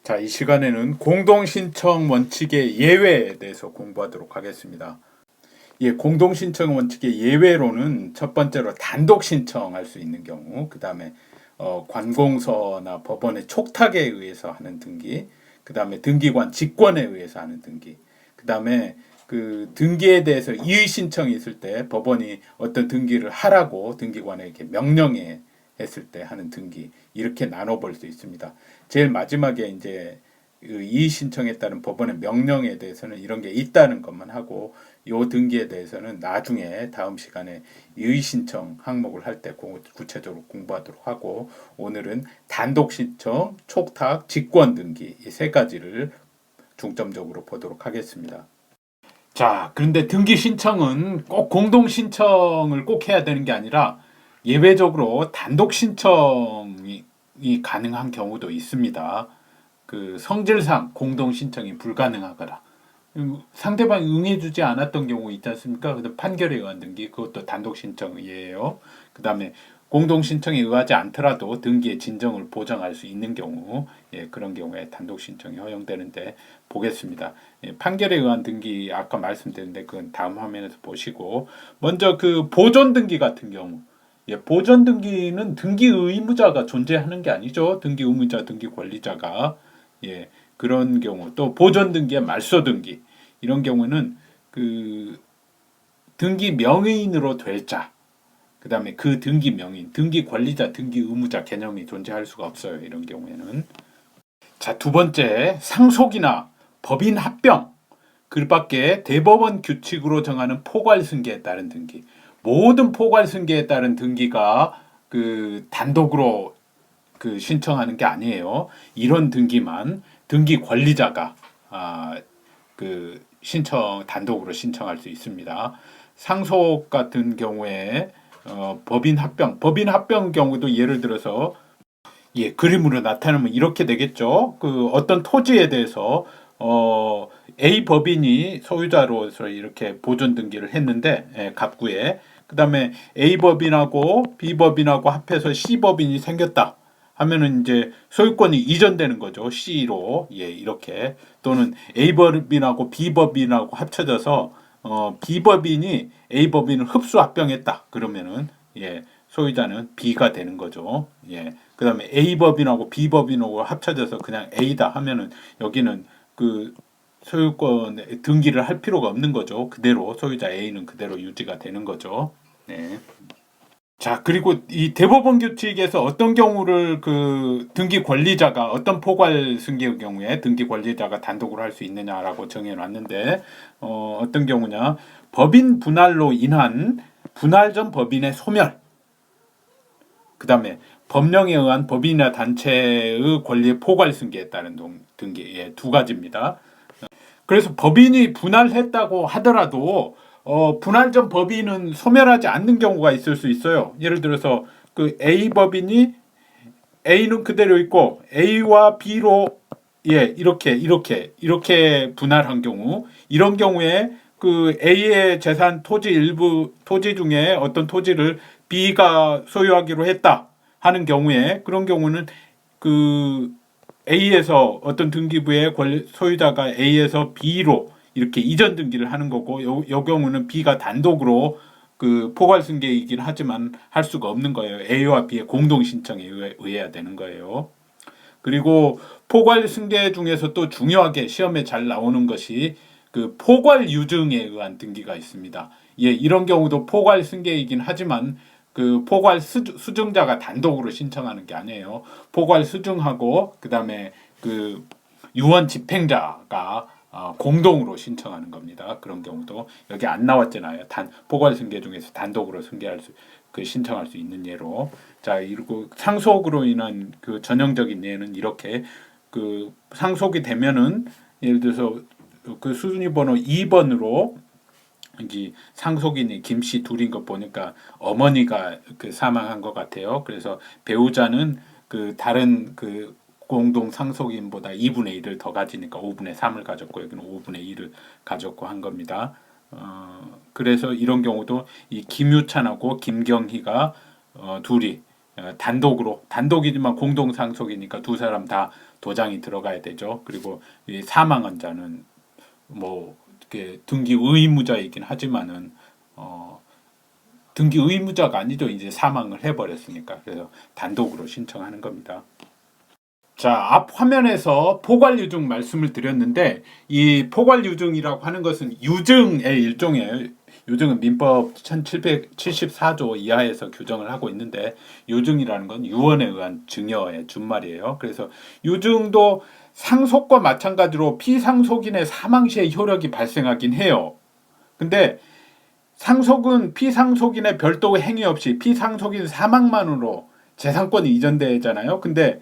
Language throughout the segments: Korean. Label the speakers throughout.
Speaker 1: 자, 이 시간에는 공동신청 원칙의 예외에 대해서 공부하도록 하겠습니다. 예, 공동신청 원칙의 예외로는 첫 번째로 단독 신청할 수 있는 경우, 그 다음에 관공서나 법원의 촉탁에 의해서 하는 등기, 그 다음에 등기관 직권에 의해서 하는 등기, 그 다음에 그 등기에 대해서 이의 신청이 있을 때 법원이 어떤 등기를 하라고 등기관에게 명령해 했을 때 하는 등기, 이렇게 나눠볼 수 있습니다. 제일 마지막에 이제 이의 신청에 따른 법원의 명령에 대해서는 이런 게 있다는 것만 하고, 요 등기에 대해서는 나중에 다음 시간에 이의 신청 항목을 할 때 구체적으로 공부하도록 하고, 오늘은 단독 신청, 촉탁, 직권 등기 이 세 가지를 중점적으로 보도록 하겠습니다. 자, 그런데 등기 신청은 꼭 공동 신청을 꼭 해야 되는 게 아니라 예외적으로 단독 신청이 가능한 경우도 있습니다. 그 성질상 공동 신청이 불가능하거나 상대방이 응해주지 않았던 경우 있지 않습니까? 그다음 판결에 의한 등기, 그것도 단독 신청이에요. 그 다음에 공동 신청에 의하지 않더라도 등기의 진정을 보장할 수 있는 경우, 예, 그런 경우에 단독 신청이 허용되는데 보겠습니다. 예, 판결에 의한 등기 아까 말씀드렸는데 그건 다음 화면에서 보시고, 먼저 그 보존 등기 같은 경우, 예, 보존 등기는 등기 의무자가 존재하는 게 아니죠. 등기 의무자, 등기 권리자가, 예, 그런 경우, 또 보존 등기의 말소 등기, 이런 경우는 그 등기 명의인으로 될 자, 그 다음에 그 등기 명의인, 등기 권리자, 등기 의무자 개념이 존재할 수가 없어요. 이런 경우에는. 자, 두 번째, 상속이나 법인 합병, 그 밖에 대법원 규칙으로 정하는 포괄승계에 따른 등기. 모든 포괄승계에 따른 등기가 그 단독으로 그 신청하는 게 아니에요. 이런 등기만 등기 권리자가 그 단독으로 신청할 수 있습니다. 상속 같은 경우에 법인 합병 경우도 예를 들어서, 예, 그림으로 나타내면 이렇게 되겠죠. 그 어떤 토지에 대해서 A 법인이 소유자로서 이렇게 보존 등기를 했는데, 예, 갑구에, 그 다음에 A 법인하고 B 법인하고 합해서 C 법인이 생겼다 하면은 이제 소유권이 이전되는 거죠. C로. 예, 이렇게. 또는 A 법인하고 B 법인하고 합쳐져서 B 법인이 A 법인을 흡수 합병했다. 그러면은, 예, 소유자는 B가 되는 거죠. 예. 그다음에 A 법인하고 B 법인하고 합쳐져서 그냥 A다 하면은 여기는 그 소유권 등기를 할 필요가 없는 거죠. 그대로 소유자 A는 그대로 유지가 되는 거죠. 네. 자, 그리고 이 대법원 규칙에서 어떤 경우를 그 등기 권리자가 어떤 포괄 승계의 경우에 등기 권리자가 단독으로 할 수 있느냐라고 정해놨는데, 어떤 경우냐, 법인 분할로 인한 분할 전 법인의 소멸, 그 다음에 법령에 의한 법인이나 단체의 권리의 포괄 승계에 따른 등기, 예, 두 가지입니다. 그래서 법인이 분할했다고 하더라도 분할 전 법인은 소멸하지 않는 경우가 있을 수 있어요. 예를 들어서 그 A 법인이 A는 그대로 있고 A와 B로, 예, 이렇게 분할한 경우, 이런 경우에 그 A의 재산 토지 중에 어떤 토지를 B가 소유하기로 했다 하는 경우에, 그런 경우는 그 A에서 어떤 등기부의 소유자가 A에서 B로 이렇게 이전 등기를 하는 거고, 요 경우는 B가 단독으로 그 포괄 승계이긴 하지만 할 수가 없는 거예요. A와 B의 공동 신청에 의해야 되는 거예요. 그리고 포괄 승계 중에서 또 중요하게 시험에 잘 나오는 것이 그 포괄 유증에 의한 등기가 있습니다. 예, 이런 경우도 포괄 승계이긴 하지만 그 포괄 수증자가 단독으로 신청하는 게 아니에요. 포괄 수증하고 그 다음에 그 유언 집행자가 공동으로 신청하는 겁니다. 그런 경우도 여기 안 나왔잖아요. 포괄 승계 중에서 단독으로 신청할 수 있는 예로. 자, 그리고 상속으로 인한 그 전형적인 예는 이렇게, 그 상속이 되면은 예를 들어서 그 수순위 번호 2번으로 이제 상속인이 김씨 둘인 거 보니까 어머니가 그 사망한 것 같아요. 그래서 배우자는 그 다른 그 공동 상속인보다 2분의 1을 더 가지니까 5분의 3을 가졌고, 여기는 5분의 1을 가졌고 한 겁니다. 그래서 이런 경우도 이 김유찬하고 김경희가 둘이 단독이지만 공동 상속이니까 두 사람 다 도장이 들어가야 되죠. 그리고 이 사망한 자는 뭐 이렇게 등기 의무자이긴 하지만은 등기 의무자가 아니죠. 이제 사망을 해버렸으니까. 그래서 단독으로 신청하는 겁니다. 자, 앞 화면에서 포괄유증 말씀을 드렸는데 이 포괄유증이라고 하는 것은 유증의 일종이에요. 유증은 민법 1774조 이하에서 규정을 하고 있는데 유증이라는 건 유언에 의한 증여의 준말이에요. 그래서 유증도 상속과 마찬가지로 피상속인의 사망 시에 효력이 발생하긴 해요. 근데 상속은 피상속인의 별도 행위 없이 피상속인 사망만으로 재산권이 이전되잖아요. 근데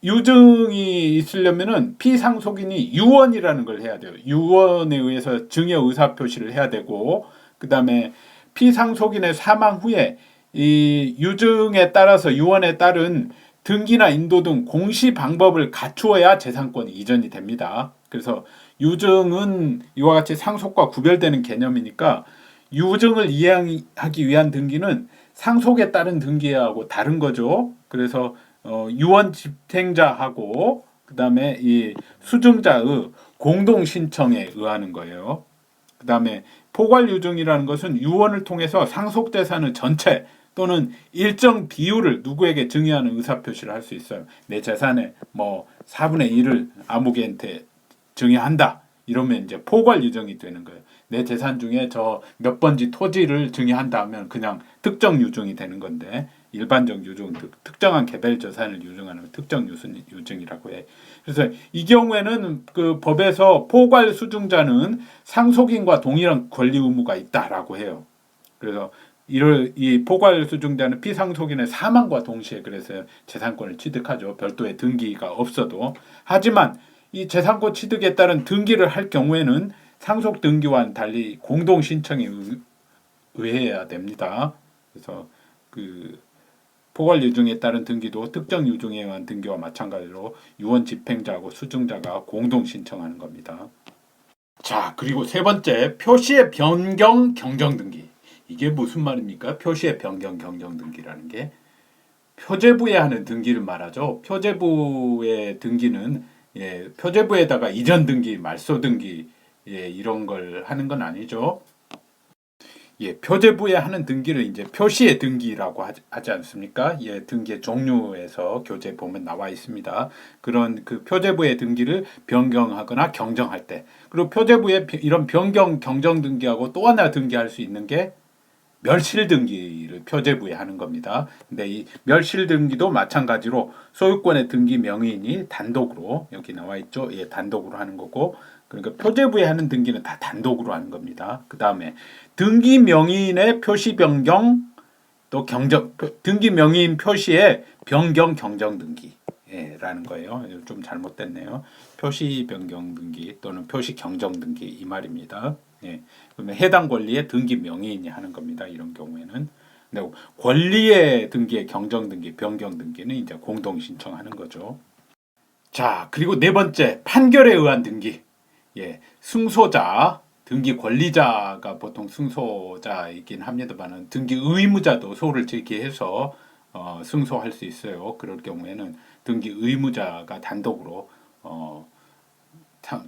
Speaker 1: 유증이 있으려면은 피상속인이 유언이라는 걸 해야 돼요. 유언에 의해서 증여 의사 표시를 해야 되고, 그 다음에 피상속인의 사망 후에 이 유증에 따라서 유언에 따른 등기나 인도 등 공시 방법을 갖추어야 재산권이 이전이 됩니다. 그래서 유증은 이와 같이 상속과 구별되는 개념이니까 유증을 이해하기 위한 등기는 상속에 따른 등기하고 다른 거죠. 그래서 유언 집행자하고 그 다음에 이 수증자의 공동 신청에 의하는 거예요. 그 다음에 포괄유증이라는 것은 유언을 통해서 상속재산의 전체 또는 일정 비율을 누구에게 증여하는 의사표시를 할 수 있어요. 내 재산의 뭐 4분의 1을 아무개한테 증여한다. 이러면 이제 포괄유증이 되는 거예요. 내 재산 중에 저 몇 번지 토지를 증여한다 하면 그냥 특정 유증이 되는 건데 일반적 유증, 특정한 개별 재산을 유증하는 특정 유증이라고 해. 그래서 이 경우에는 그 법에서 포괄 수증자는 상속인과 동일한 권리 의무가 있다라고 해요. 그래서 이 포괄 수증자는 피상속인의 사망과 동시에 그래서 재산권을 취득하죠. 별도의 등기가 없어도. 하지만 이 재산권 취득에 따른 등기를 할 경우에는 상속 등기와는 달리 공동 신청에 의해야 됩니다. 그래서 그 포괄 유증에 따른 등기도 특정 유증에 의한 등기와 마찬가지로 유언 집행자하고 수증자가 공동 신청하는 겁니다. 자, 그리고 세 번째, 표시의 변경 경정 등기. 이게 무슨 말입니까? 표시의 변경 경정 등기라는 게 표제부에 하는 등기를 말하죠. 표제부의 등기는 표제부에다가 이전 등기, 말소 등기 이런 걸 하는 건 아니죠. 표제부에 하는 등기를 이제 표시의 등기라고 하지 않습니까? 등기의 종류에서 교재 보면 나와 있습니다. 그런 그 표제부의 등기를 변경하거나 경정할 때, 그리고 표제부에 이런 변경 경정 등기하고 또 하나 등기할 수 있는 게 멸실 등기를 표제부에 하는 겁니다. 근데 이 멸실 등기도 마찬가지로 소유권의 등기 명의인이 단독으로 여기 나와 있죠. 단독으로 하는 거고, 그러니까 표제부에 하는 등기는 다 단독으로 하는 겁니다. 그 다음에 등기 명의인의 표시 변경 또 등기 명의인 표시의 변경 경정 등기라는 거예요. 좀 잘못됐네요. 표시 변경 등기 또는 표시 경정 등기 이 말입니다. 그러면 해당 권리의 등기 명의인이 하는 겁니다. 이런 경우에는. 근데 권리의 등기의 경정 등기, 변경 등기는 이제 공동 신청하는 거죠. 자, 그리고 네 번째, 판결에 의한 등기. 승소자, 등기 권리자가 보통 승소자이긴 합니다만 등기 의무자도 소를 제기해서 승소할 수 있어요. 그럴 경우에는 등기 의무자가 단독으로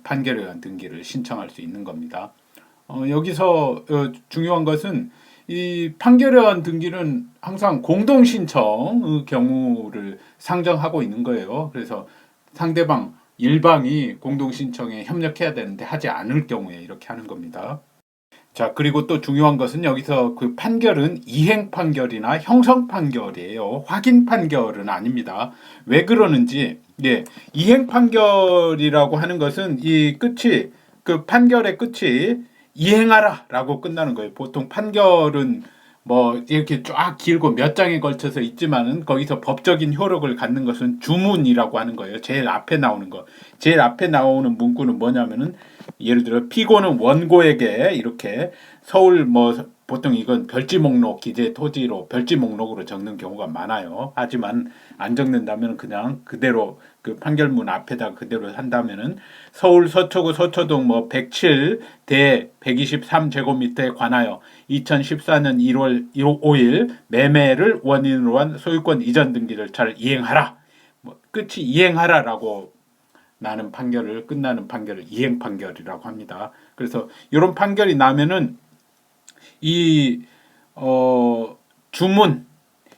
Speaker 1: 판결에 의한 등기를 신청할 수 있는 겁니다. 여기서 중요한 것은 이 판결에 의한 등기는 항상 공동 신청의 경우를 상정하고 있는 거예요. 그래서 상대방 일방이 공동 신청에 협력해야 되는데 하지 않을 경우에 이렇게 하는 겁니다. 자, 그리고 또 중요한 것은 여기서 그 판결은 이행 판결이나 형성 판결이에요. 확인 판결은 아닙니다. 왜 그러는지, 이행 판결이라고 하는 것은 이 끝이, 그 판결의 끝이 이행하라 라고 끝나는 거예요. 보통 판결은 뭐 이렇게 쫙 길고 몇 장에 걸쳐서 있지만은 거기서 법적인 효력을 갖는 것은 주문이라고 하는 거예요. 제일 앞에 나오는 거. 제일 앞에 나오는 문구는 뭐냐면은 예를 들어 피고는 원고에게 이렇게 서울 뭐 보통 이건 별지 목록 기재 토지로 별지 목록으로 적는 경우가 많아요. 하지만 안 적는다면 그냥 그대로 그 판결문 앞에다 그대로 한다면은 서울 서초구 서초동 뭐 107 대 123제곱미터에 관하여 2014년 1월 5일 매매를 원인으로 한 소유권 이전 등기 절차를 이행하라. 뭐 끝이 이행하라라고 나는 판결을 끝나는 판결을 이행 판결이라고 합니다. 그래서 이런 판결이 나면은 이 주문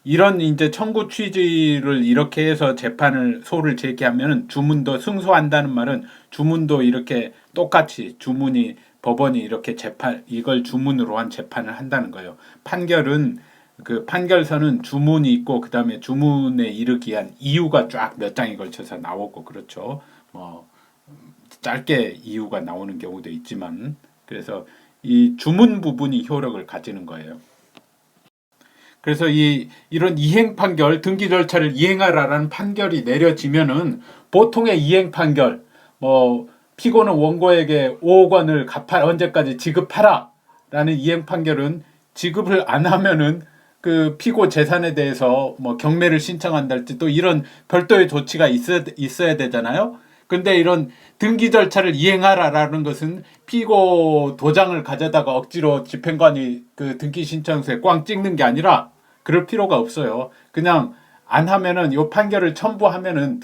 Speaker 1: 이런 이제 청구 취지를 이렇게 해서 재판을 소를 제기하면 주문도 승소한다는 말은 주문도 이렇게 똑같이 주문이 법원이 이렇게 재판 이걸 주문으로 한 재판을 한다는 거예요. 판결은 그 판결서는 주문이 있고 그 다음에 주문에 이르기 위한 이유가 쫙 몇 장에 걸쳐서 나오고 그렇죠. 짧게 이유가 나오는 경우도 있지만 그래서 이 주문 부분이 효력을 가지는 거예요. 그래서 이런 이행 판결, 등기 절차를 이행하라라는 판결이 내려지면은 보통의 이행 판결, 피고는 원고에게 5억 원을 언제까지 지급하라라는 이행 판결은 지급을 안 하면은 그 피고 재산에 대해서 경매를 신청한달지 또 이런 별도의 조치가 있어야 되잖아요. 근데 이런 등기 절차를 이행하라라는 것은 피고 도장을 가져다가 억지로 집행관이 그 등기 신청서에 꽝 찍는 게 아니라 그럴 필요가 없어요. 그냥 안 하면은 요 판결을 첨부하면은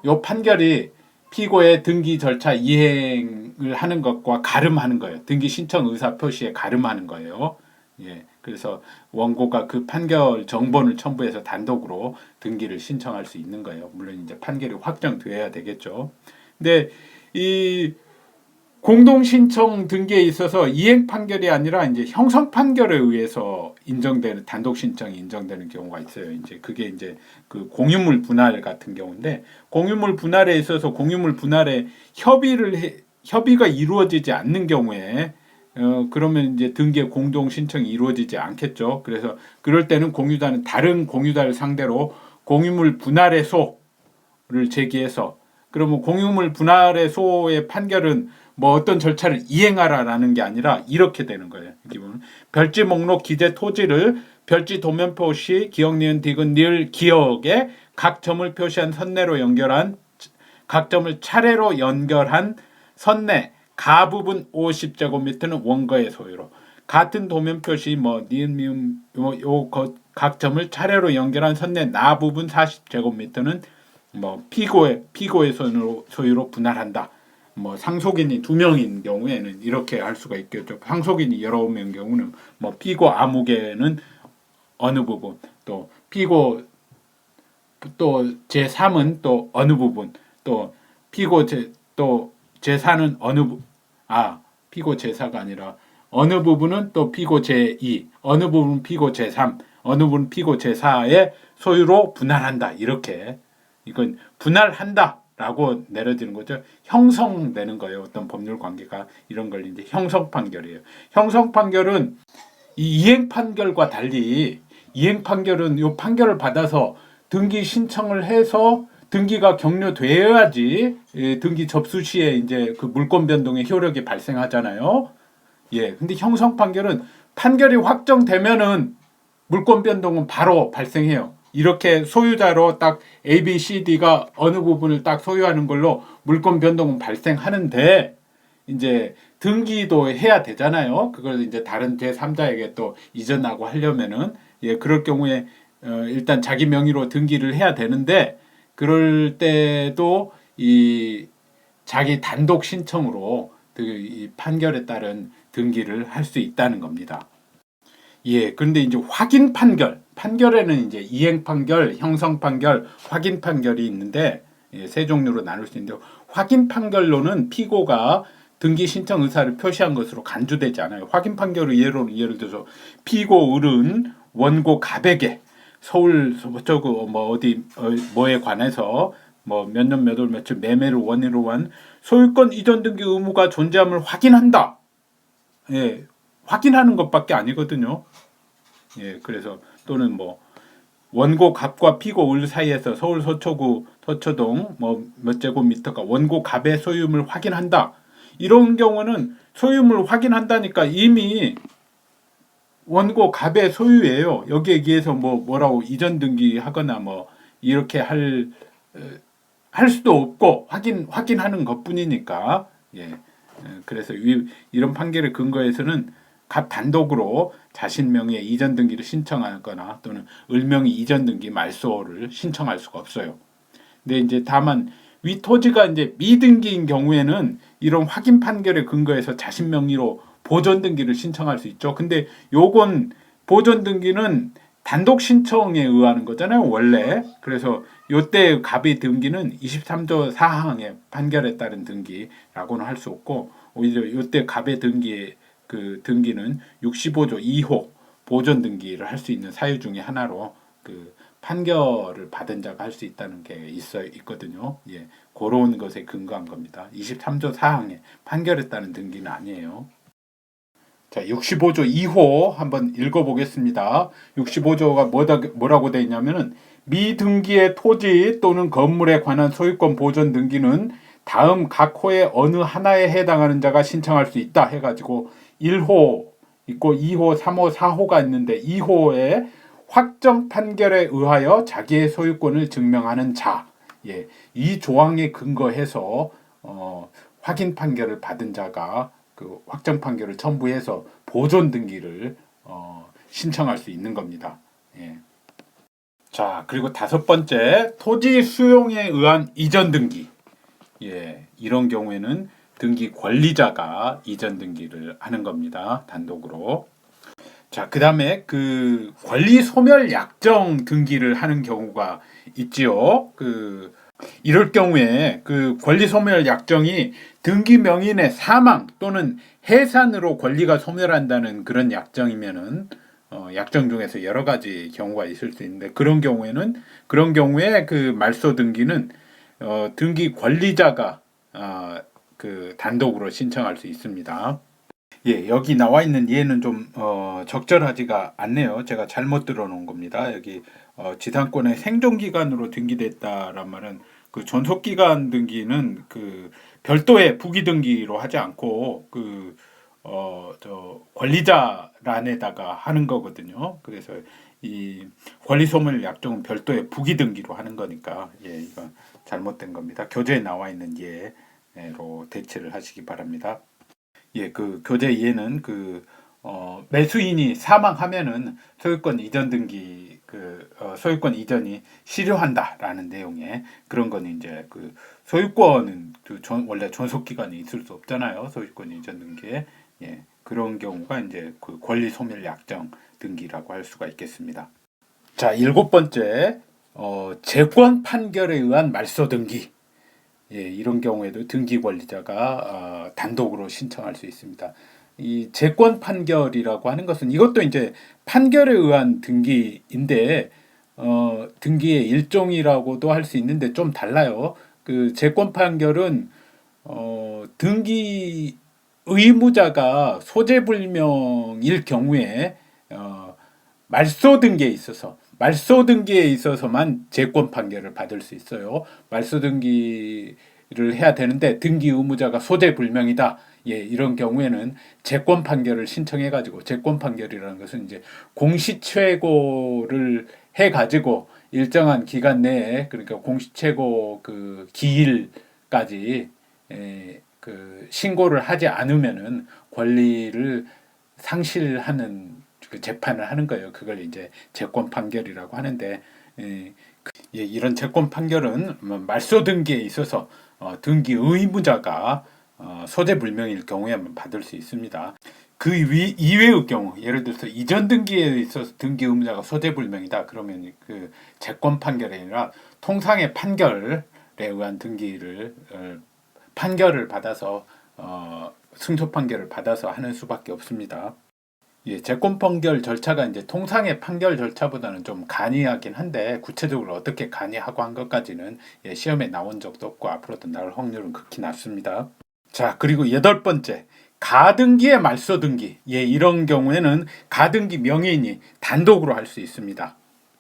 Speaker 1: 요 판결이 피고의 등기 절차 이행을 하는 것과 가름하는 거예요. 등기 신청 의사 표시에 가름하는 거예요. 예. 그래서 원고가 그 판결 정본을 첨부해서 단독으로 등기를 신청할 수 있는 거예요. 물론 이제 판결이 확정되어야 되겠죠. 근데 이 공동 신청 등기에 있어서 이행 판결이 아니라 이제 형성 판결에 의해서 인정되는 단독 신청이 인정되는 경우가 있어요. 이제 그게 이제 그 공유물 분할 같은 경우인데 공유물 분할에 있어서 공유물 분할에 협의가 이루어지지 않는 경우에 그러면 이제 등기의 공동 신청이 이루어지지 않겠죠. 그래서 그럴 때는 공유자는 다른 공유자를 상대로 공유물 분할의 소를 제기해서 그러면 공유물 분할의 소의 판결은 어떤 절차를 이행하라라는 게 아니라 이렇게 되는 거예요. 기본 별지 목록 기재 토지를 별지 도면 표시 기억 니은 디귿 니을 기억에 각 점을 표시한 선내로 연결한 각 점을 차례로 연결한 선내 가 부분 50제곱미터는 원고의 소유로 같은 도면 표시 니은 미음 각 점을 차례로 연결한 선내 나 부분 40제곱미터는 피고의 소유로 분할한다. 상속인이 2명인 경우에는 이렇게 할 수가 있겠죠. 상속인이 여러 명인 경우는 피고 아무개는 어느 부분 또 피고 또 제3은 또 어느 부분 또 피고 또 제4는 피고 제4가 아니라 어느 부분은 또 피고 제2 어느 부분은 피고 제3 어느 부분은 피고 제4의 소유로 분할한다. 이렇게 이건 분할한다 라고 내려지는 거죠. 형성되는 거예요. 어떤 법률 관계가 이런 걸 이제 형성 판결이에요. 형성 판결은 이 이행 판결과 달리 이행 판결은 이 판결을 받아서 등기 신청을 해서 등기가 격려되어야지 등기 접수 시에 이제 그 물권 변동의 효력이 발생하잖아요. 예. 근데 형성 판결은 판결이 확정되면은 물권 변동은 바로 발생해요. 이렇게 소유자로 딱 A, B, C, D가 어느 부분을 딱 소유하는 걸로 물권 변동은 발생하는데 이제 등기도 해야 되잖아요. 그걸 이제 다른 제3자에게 또 이전하고 하려면은 그럴 경우에 일단 자기 명의로 등기를 해야 되는데 그럴 때도 이 자기 단독 신청으로 이 판결에 따른 등기를 할 수 있다는 겁니다. 예, 그런데 이제 확인 판결에는 이제 이행 판결, 형성 판결, 확인 판결이 있는데 세 종류로 나눌 수 있는데 확인 판결로는 피고가 등기 신청 의사를 표시한 것으로 간주되지 않아요. 확인 판결의 예를 들어서 피고 을은 원고 갑에게 서울 저거 뭐에 관해서 몇 년 몇 월 며칠 매매를 원인으로 한 소유권 이전 등기 의무가 존재함을 확인한다. 예, 확인하는 것밖에 아니거든요. 예, 그래서 또는 원고 갑과 피고 을 사이에서 서울 서초구 서초동 몇 제곱미터가 원고 갑의 소유임을 확인한다. 이런 경우는 소유임을 확인한다니까 이미 원고 갑의 소유예요. 여기에 의해서 뭐라고 이전 등기하거나 뭐 이렇게 할 수도 없고 확인하는 것뿐이니까. 예. 그래서 이런 판결의 근거에서는 갑 단독으로 자신 명의의 이전 등기를 신청하거나 또는 을명의 이전 등기 말소를 신청할 수가 없어요. 근데 이제 다만 위 토지가 이제 미등기인 경우에는 이런 확인 판결의 근거에서 자신 명의로 보존 등기를 신청할 수 있죠. 근데 요건 보존 등기는 단독 신청에 의하는 거잖아요, 원래. 그래서 요때 갑의 등기는 23조 4항의 판결에 따른 등기라고는 할 수 없고, 오히려 요때 갑의 등기는 65조 2호 보존 등기를 할 수 있는 사유 중에 하나로 판결을 받은 자가 할 수 있다는 게 있거든요. 예, 그런 것에 근거한 겁니다. 23조 4항의 판결에 따른 등기는 아니에요. 자, 65조 2호 한번 읽어보겠습니다. 65조가 뭐라고 되어 있냐면은 미등기의 토지 또는 건물에 관한 소유권 보존 등기는 다음 각 호의 어느 하나에 해당하는 자가 신청할 수 있다 해가지고 1호 있고 2호, 3호, 4호가 있는데 2호에 확정 판결에 의하여 자기의 소유권을 증명하는 자, 예, 이 조항에 근거해서 확인 판결을 받은 자가 확정 판결을 첨부해서 보존 등기를 신청할 수 있는 겁니다. 예. 자, 그리고 다섯 번째, 토지 수용에 의한 이전 등기. 예, 이런 경우에는 등기 권리자가 이전 등기를 하는 겁니다. 단독으로. 자, 그 다음에 권리 소멸 약정 등기를 하는 경우가 있지요. 이럴 경우에 권리 소멸 약정이 등기 명인의 사망 또는 해산으로 권리가 소멸한다는 그런 약정이면은 약정 중에서 여러 가지 경우가 있을 수 있는데 그런 경우에 말소 등기는 등기 권리자가 단독으로 신청할 수 있습니다. 예, 여기 나와 있는 예는 좀 적절하지가 않네요. 제가 잘못 들어놓은 겁니다. 여기 지상권의 생존기간으로 등기됐다란 말은 존속기간 등기는 별도의 부기 등기로 하지 않고 권리자란에다가 하는 거거든요. 그래서 이 권리소멸 약정은 별도의 부기 등기로 하는 거니까 예, 이건 잘못된 겁니다. 교재에 나와 있는 예로 대체를 하시기 바랍니다. 예, 교재 이해는 매수인이 사망하면은 소유권 이전 등기 소유권 이전이 실효한다라는 내용의 그런 거는 이제 소유권은 원래 존속 기간이 있을 수 없잖아요. 소유권 이전 등기에 예, 그런 경우가 이제 권리 소멸 약정 등기라고 할 수가 있겠습니다. 자, 일곱 번째 재권 판결에 의한 말소 등기. 예, 이런 경우에도 등기 권리자가 단독으로 신청할 수 있습니다. 이 재권 판결이라고 하는 것은 이것도 이제 판결에 의한 등기인데 등기의 일종이라고도 할 수 있는데 좀 달라요. 재권 판결은 등기 의무자가 소재불명일 경우에 말소 등기에 있어서만 재권 판결을 받을 수 있어요. 말소 등기를 해야 되는데 등기 의무자가 소재 불명이다. 예, 이런 경우에는 재권 판결을 신청해 가지고 재권 판결이라는 것은 이제 공시최고를 해 가지고 일정한 기간 내에 그러니까 공시최고 기일까지 신고를 하지 않으면은 권리를 상실하는 재판을 하는 거예요. 그걸 이제 재권 판결이라고 하는데 이런 재권 판결은 말소 등기에 있어서 등기 의무자가 소재 불명일 경우에만 받을 수 있습니다. 이외의 경우, 예를 들어서 이전 등기에 있어서 등기 의무자가 소재 불명이다. 그러면 재권 판결이 아니라 통상의 판결에 의한 판결을 받아서 승소 판결을 받아서 하는 수밖에 없습니다. 예, 재권 판결 절차가 이제 통상의 판결 절차보다는 좀 간이하긴 한데 구체적으로 어떻게 간이하고 한 것까지는 시험에 나온 적도 없고 앞으로도 나올 확률은 극히 낮습니다. 자, 그리고 여덟 번째, 가등기의 말소 등기. 예, 이런 경우에는 가등기 명의인이 단독으로 할 수 있습니다.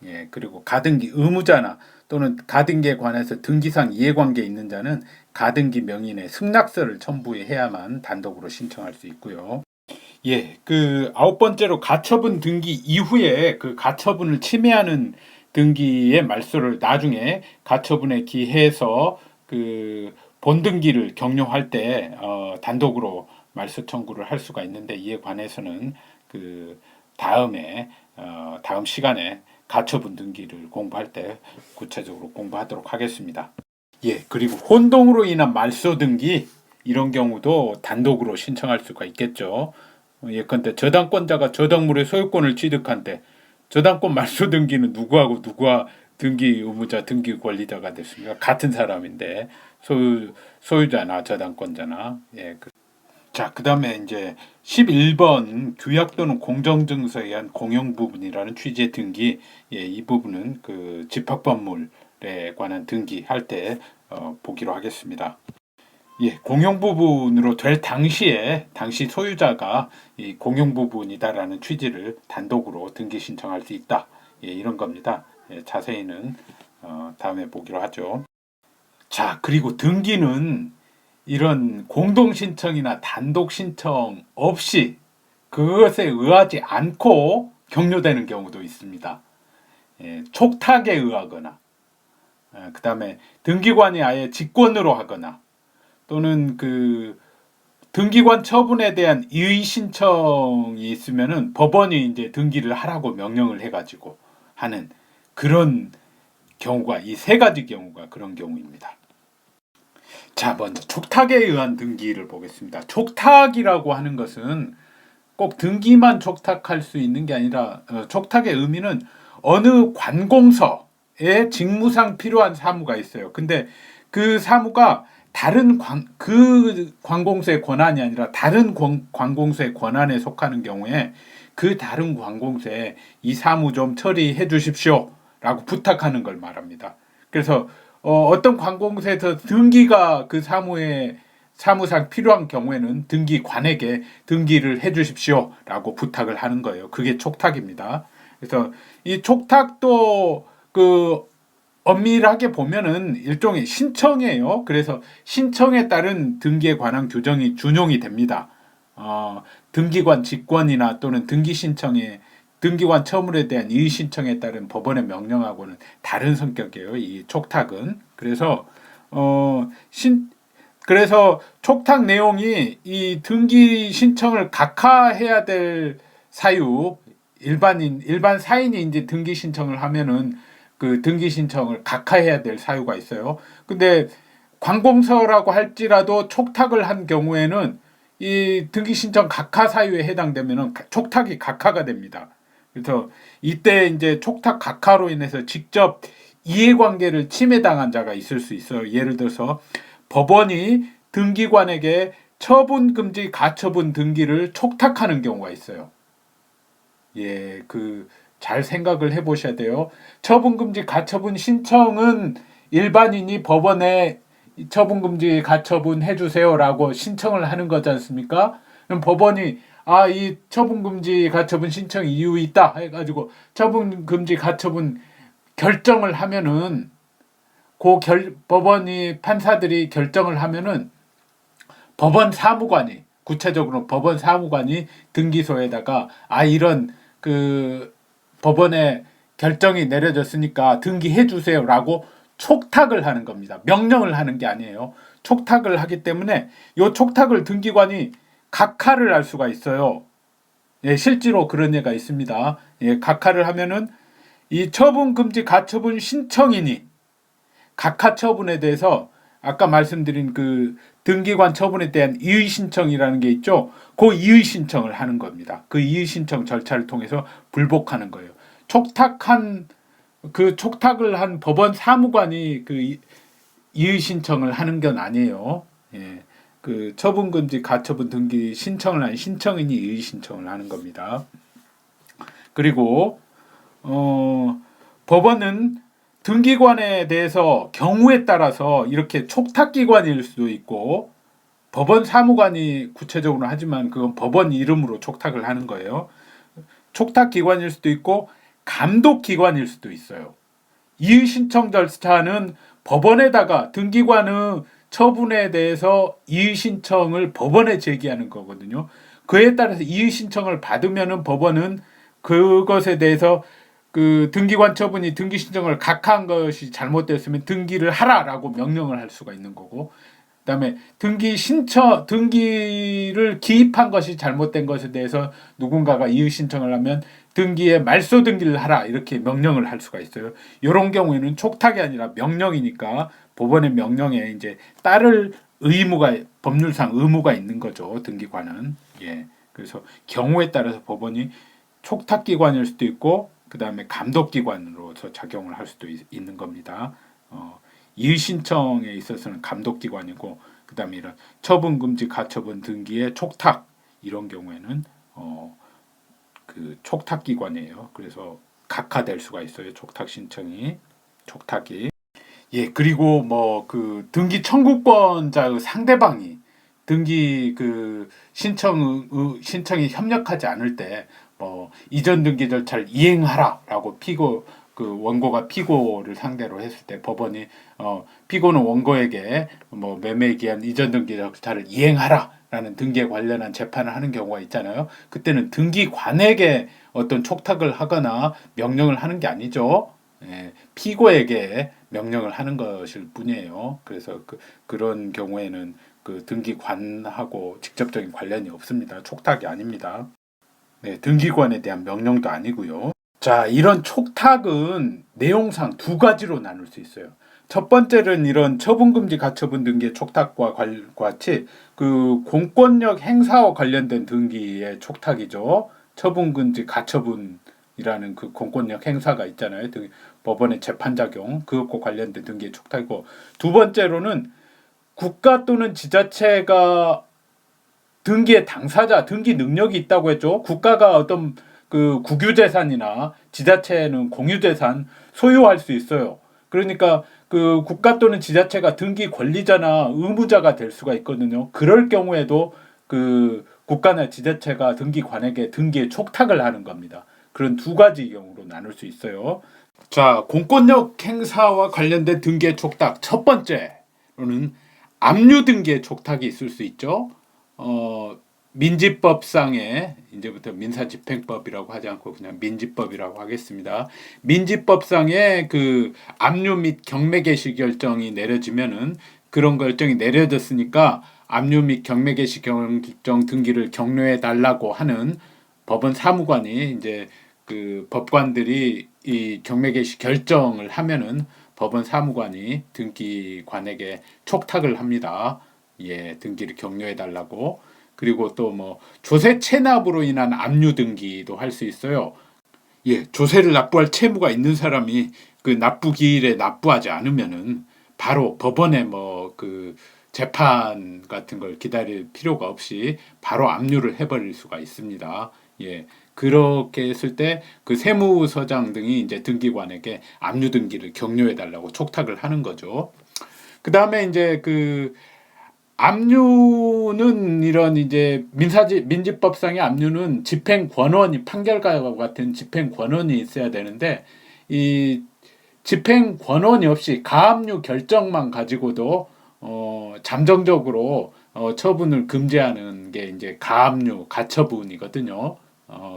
Speaker 1: 예, 그리고 가등기 의무자나 또는 가등기에 관해서 등기상 이해관계 있는 자는 가등기 명의인의 승낙서를 첨부해야만 단독으로 신청할 수 있고요. 예, 그 아홉 번째로 가처분 등기 이후에 그 가처분을 침해하는 등기의 말소를 나중에 가처분에 기해서 그 본등기를 격려할 때 단독으로 말소 청구를 할 수가 있는데, 이에 관해서는 그 다음 시간에 가처분 등기를 공부할 때 구체적으로 공부하도록 하겠습니다. 예, 그리고 혼동으로 인한 말소 등기, 이런 경우도 단독으로 신청할 수가 있겠죠. 예컨대 저당권자가 저당물의 소유권을 취득한 때 저당권 말소 등기는 누구와 등기 의무자, 등기 권리자가 됐습니까? 같은 사람인데, 소유자나 저당권자나. 예. 자, 그다음에 이제 11번 규약 또는 공정증서에 의한 공용 부분이라는 취지의 등기. 예, 이 부분은 그 집합건물에 관한 등기할 때 보기로 하겠습니다. 예, 공용 부분으로 될 당시 소유자가 이 공용 부분이다라는 취지를 단독으로 등기 신청할 수 있다. 예, 이런 겁니다. 예, 자세히는 다음에 보기로 하죠. 자, 그리고 등기는 이런 공동 신청이나 단독 신청 없이 그것에 의하지 않고 격려되는 경우도 있습니다. 예, 촉탁에 의하거나, 그 다음에 등기관이 아예 직권으로 하거나, 또는 그 등기관 처분에 대한 이의 신청이 있으면은 법원이 이제 등기를 하라고 명령을 해가지고 하는 그런 경우가, 이 세 가지 경우가 그런 경우입니다. 자, 먼저 촉탁에 의한 등기를 보겠습니다. 촉탁이라고 하는 것은 꼭 등기만 촉탁할 수 있는 게 아니라, 촉탁의 의미는 어느 관공서에 직무상 필요한 사무가 있어요. 근데 그 사무가 그 관공서의 권한이 아니라 다른 관공서의 권한에 속하는 경우에 그 다른 관공서에 이 사무 좀 처리해 주십시오 라고 부탁하는 걸 말합니다. 그래서 어떤 관공서에서 등기가 그 사무상 필요한 경우에는 등기관에게 등기를 해 주십시오 라고 부탁을 하는 거예요. 그게 촉탁입니다. 그래서 이 촉탁도 그 엄밀하게 보면은 일종의 신청이에요. 그래서 신청에 따른 등기에 관한 규정이 준용이 됩니다. 등기관 직권이나 또는 등기관 처분에 대한 이의 신청에 따른 법원의 명령하고는 다른 성격이에요. 이 촉탁은. 그래서 그래서 촉탁 내용이 이 등기 신청을 각하해야 될 사유, 일반 사인이 이제 등기 신청을 하면은 그 등기 신청을 각하해야 될 사유가 있어요. 근데 관공서라고 할지라도 촉탁을 한 경우에는 이 등기 신청 각하 사유에 해당되면은 촉탁이 각하가 됩니다. 그래서 이때 이제 촉탁 각하로 인해서 직접 이해관계를 침해당한 자가 있을 수 있어요. 예를 들어서 법원이 등기관에게 처분금지 가처분 등기를 촉탁하는 경우가 있어요. 예, 잘 생각을 해보셔야 돼요. 처분금지 가처분 신청은 일반인이 법원에 처분금지 가처분 해주세요라고 신청을 하는 거지 않습니까? 그럼 법원이 이 처분금지 가처분 신청 이유 있다 해가지고 처분금지 가처분 결정을 하면은 법원이 판사들이 결정을 하면은 구체적으로 법원 사무관이 등기소에다가 이런 법원의 결정이 내려졌으니까 등기해 주세요라고 촉탁을 하는 겁니다. 명령을 하는 게 아니에요. 촉탁을 하기 때문에 이 촉탁을 등기관이 각하를 할 수가 있어요. 예, 실제로 그런 예가 있습니다. 예, 각하를 하면은 이 처분금지 가처분 신청인이 각하 처분에 대해서 아까 말씀드린 그 등기관 처분에 대한 이의 신청이라는 게 있죠. 그 이의 신청을 하는 겁니다. 그 이의 신청 절차를 통해서 불복하는 거예요. 촉탁을 한 법원 사무관이 그 이의 신청을 하는 건 아니에요. 예. 그 처분금지 가처분 등기 신청을 한 신청인이 이의 신청을 하는 겁니다. 그리고 법원은 등기관에 대해서 경우에 따라서 이렇게 촉탁기관일 수도 있고, 법원 사무관이 구체적으로 하지만 그건 법원 이름으로 촉탁을 하는 거예요. 촉탁기관일 수도 있고 감독기관일 수도 있어요. 이의 신청 절차는 법원에다가 등기관의 처분에 대해서 이의 신청을 법원에 제기하는 거거든요. 그에 따라서 이의 신청을 받으면은 법원은 그것에 대해서 그 등기관 처분이 등기 신청을 각하한 것이 잘못됐으면 등기를 하라라고 명령을 할 수가 있는 거고, 그다음에 등기를 기입한 것이 잘못된 것에 대해서 누군가가 이의 신청을 하면 등기에 말소 등기를 하라 이렇게 명령을 할 수가 있어요. 이런 경우에는 촉탁이 아니라 명령이니까 법원의 명령에 이제 따를 의무가, 법률상 의무가 있는 거죠. 등기관은. 예. 그래서 경우에 따라서 법원이 촉탁기관일 수도 있고 그다음에 감독기관으로서 작용을 할 수도 있는 겁니다. 이의 신청에 있어서는 감독기관이고, 그다음에 이런 처분금지 가처분 등기의 촉탁 이런 경우에는 그 촉탁기관이에요. 그래서 각하될 수가 있어요. 촉탁 신청이, 촉탁이. 예, 그리고 뭐 그 등기 청구권자의 상대방이 등기 그 신청이 협력하지 않을 때 뭐 이전 등기 절차를 이행하라라고 그 원고가 피고를 상대로 했을 때 법원이 피고는 원고에게 뭐 매매에 기한 이전 등기 절차를 이행하라라는 등기에 관련한 재판을 하는 경우가 있잖아요. 그때는 등기관에게 어떤 촉탁을 하거나 명령을 하는 게 아니죠. 예, 피고에게 명령을 하는 것일 뿐이에요. 그래서 그런 경우에는 그 등기관하고 직접적인 관련이 없습니다. 촉탁이 아닙니다. 네, 등기관에 대한 명령도 아니고요. 자, 이런 촉탁은 내용상 두 가지로 나눌 수 있어요. 첫 번째는 이런 처분금지 가처분 등기의 촉탁과 같이 그 공권력 행사와 관련된 등기의 촉탁이죠. 처분금지 가처분이라는 그 공권력 행사가 있잖아요. 법원의 재판작용, 그것과 관련된 등기의 촉탁이고, 두 번째로는 국가 또는 지자체가 등기의 당사자, 등기 능력이 있다고 했죠. 국가가 어떤 그 국유재산이나 지자체는 공유재산 소유할 수 있어요. 그러니까 그 국가 또는 지자체가 등기 권리자나 의무자가 될 수가 있거든요. 그럴 경우에도 그 국가나 지자체가 등기관에게 등기에 촉탁을 하는 겁니다. 그런 두 가지 경우로 나눌 수 있어요. 자, 공권력 행사와 관련된 등기의 촉탁. 첫 번째로는 압류 등기의 촉탁이 있을 수 있죠. 민지법상의, 이제부터 민사집행법이라고 하지 않고 그냥 민지법이라고 하겠습니다. 민지법상의 그 압류 및 경매 개시 결정이 내려지면은, 그런 결정이 내려졌으니까 압류 및 경매 개시 결정 등기를 격려해 달라고 하는 법원 사무관이, 이제 그 법관들이 이 경매 개시 결정을 하면은 법원 사무관이 등기관에게 촉탁을 합니다. 예, 등기를 격려해 달라고. 그리고 또 뭐 조세 체납으로 인한 압류 등기도 할 수 있어요. 예, 조세를 납부할 채무가 있는 사람이 그 납부 기일에 납부하지 않으면은 바로 법원에 뭐 그 재판 같은 걸 기다릴 필요가 없이 바로 압류를 해버릴 수가 있습니다. 예, 그렇게 했을 때 그 세무서장 등이 이제 등기관에게 압류 등기를 격려해 달라고 촉탁을 하는 거죠. 그 다음에 이제 그 압류는 이런 이제 민지법상의 압류는 집행 권한이, 판결과 같은 집행 권한이 있어야 되는데, 이 집행 권한이 없이 가압류 결정만 가지고도 잠정적으로 처분을 금지하는 게 이제 가압류, 가처분이거든요.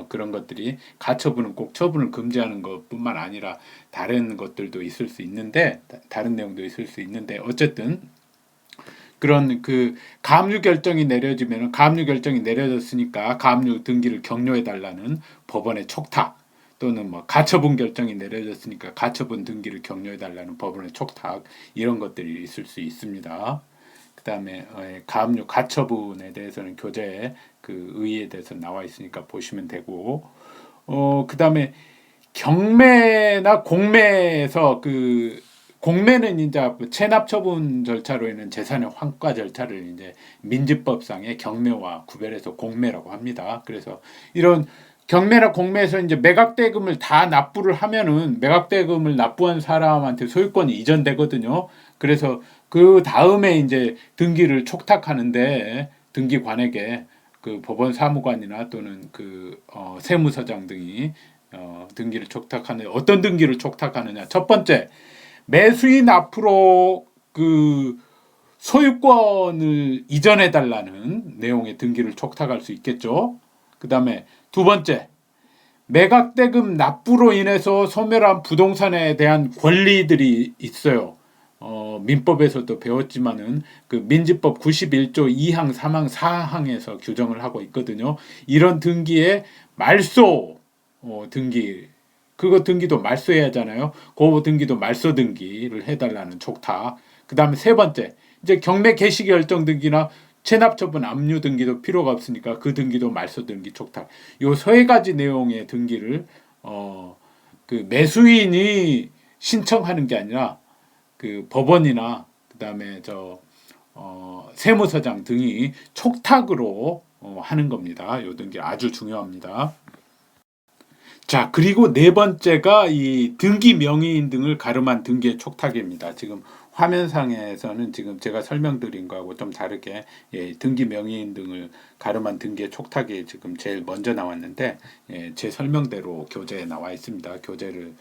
Speaker 1: 그런 것들이, 가처분은 꼭 처분을 금지하는 것뿐만 아니라 다른 것들도 있을 수 있는데, 다른 내용도 있을 수 있는데, 어쨌든 그런 그 가압류 결정이 내려지면, 가압류 결정이 내려졌으니까 가압류 등기를 격려해 달라는 법원의 촉탁, 또는 뭐 가처분 결정이 내려졌으니까 가처분 등기를 격려해 달라는 법원의 촉탁, 이런 것들이 있을 수 있습니다. 그다음에 가압류 가처분에 대해서는 교재에 그 의의에 대해서 나와 있으니까 보시면 되고, 그다음에 경매나 공매에서 그 공매는 이제 체납 처분 절차로 있는 재산의 환가 절차를 이제 민지법상의 경매와 구별해서 공매라고 합니다. 그래서 이런 경매나 공매에서 이제 매각대금을 다 납부를 하면은 매각대금을 납부한 사람한테 소유권이 이전되거든요. 그래서 그 다음에 이제 등기를 촉탁하는데, 등기관에게 그 법원 사무관이나 또는 그 세무서장 등이 등기를 촉탁하는, 어떤 등기를 촉탁하느냐. 첫 번째, 매수인 앞으로 그 소유권을 이전해 달라는 내용의 등기를 촉탁할 수 있겠죠. 그 다음에 두 번째, 매각대금 납부로 인해서 소멸한 부동산에 대한 권리들이 있어요. 민법에서도 배웠지만은 그 민지법 91조 2항, 3항, 4항에서 규정을 하고 있거든요. 이런 등기에 말소 등기, 그거 등기도 말소해야 하잖아요. 그 등기도 말소 등기를 해달라는 촉탁. 그 다음에 세 번째, 이제 경매 개시 결정 등기나 체납처분 압류 등기도 필요가 없으니까 그 등기도 말소 등기 촉탁. 요 세 가지 내용의 등기를 그 매수인이 신청하는 게 아니라 그 법원이나 그다음에 세무서장 등이 촉탁으로 하는 겁니다. 요 등기 아주 중요합니다. 자, 그리고 네 번째가 이 등기 명의인 등을 가름한 등기의 촉탁입니다. 지금 화면상에서는 지금 제가 설명드린 거하고 좀 다르게 등기 명의인 등을 가름한 등기의 촉탁이 지금 제일 먼저 나왔는데 제 설명대로 교재에 나와 있습니다. 교재를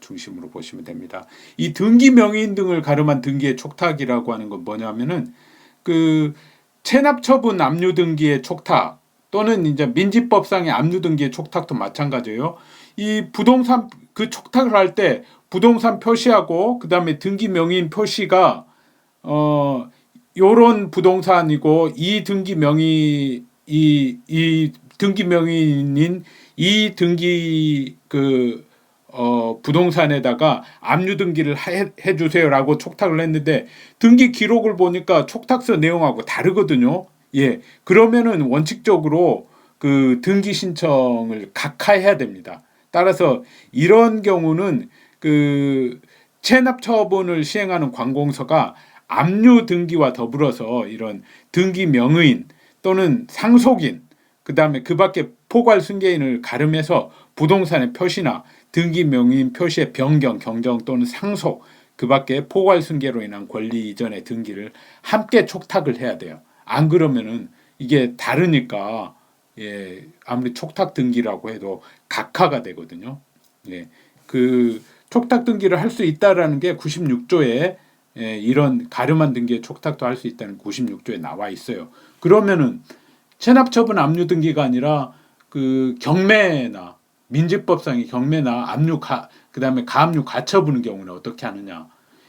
Speaker 1: 중심으로 보시면 됩니다. 이 등기 명의인 등을 가름한 등기의 촉탁이라고 하는 건 뭐냐면은 그 체납처분 압류 등기의 촉탁 또는 이제 민지법상의 압류 등기의 촉탁도 마찬가지예요. 이 부동산 그 촉탁을 할 때 부동산 표시하고 그다음에 등기 명의인 표시가 요런 부동산이고 이 등기 명의 이 등기 명의인 이 등기 부동산에다가 압류 등기를 해 주세요라고 촉탁을 했는데 등기 기록을 보니까 촉탁서 내용하고 다르거든요. 예. 그러면은 원칙적으로 그 등기 신청을 각하해야 됩니다. 따라서 이런 경우는 그 체납 처분을 시행하는 관공서가 압류 등기와 더불어서 이런 등기 명의인 또는 상속인 그다음에 그 밖에 포괄 승계인을 가름해서 부동산의 표시나 등기 명의인 표시의 변경, 경정 또는 상속 그 밖에 포괄 승계로 인한 권리 이전의 등기를 함께 촉탁을 해야 돼요. 안 그러면은 이게 다르니까 아무리 촉탁 등기라고 해도 각하가 되거든요. 그 촉탁 등기를 할 수 있다라는 게 96조에 이런 가름한 등기의 촉탁도 할 수 있다는 96조에 나와 있어요. 그러면은 체납처분 압류 등기가 아니라 그 경매나 민지법상의 경매나 압류 그다음에 가압류 가처분의 경우는 어떻게 하느냐?